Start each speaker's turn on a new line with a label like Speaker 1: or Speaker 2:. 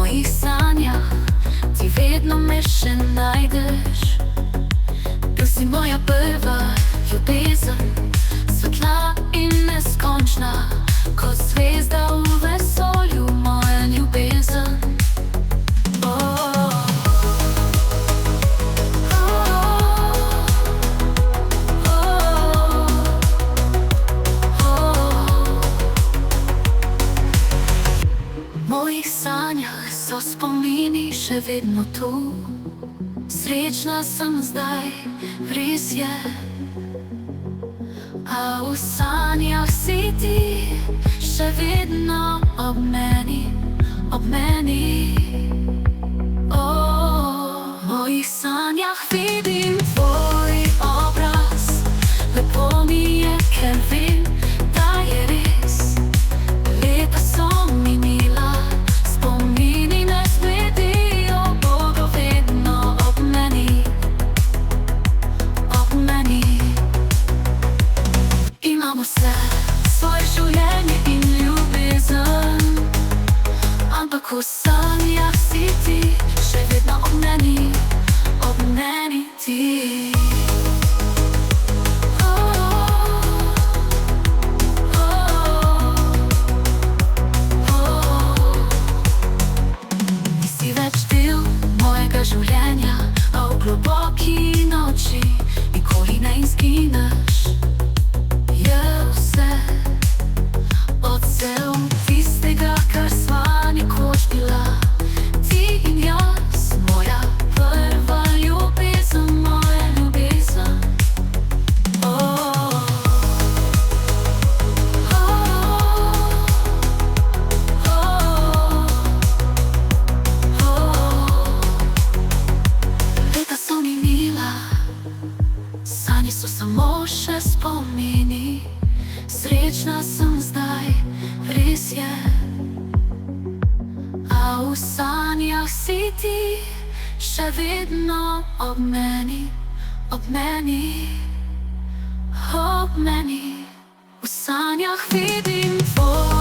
Speaker 1: mojih sanjah ti vedno me še najdeš. Bil si moja prva ljubezen, svetla in neskončna, kot zvezda v vesolju, moja ljubezen. V mojih sanjah so spomini še vedno tu. Srečna sem zdaj, res je. A v sanjah si ti še vedno ob meni, ob meni. V mojih sanjah vidim tvoj obraz. Lepo mi je, ker vem, da je res. Leta so minila, spomini ne zbledijo, bodo vedno ob meni, ob meni. Imam vse, svoje življenje in ljubezen, ampak v sanjah si ti še vedno ob meni ti. Nisi več del mojega življenja, a v globoki noči nikoli ne izgineš. Je vse odsev tistega, kar sva nekoč bila. Ti in jaz, moja prva ljubezen, moja ljubezen. Leta so minila, sanje so samo še spomini. Srečna sem zdaj, res je. A v sanjah si ti še vedno ob meni, ob meni, ob meni. V sanjah vidim tvoj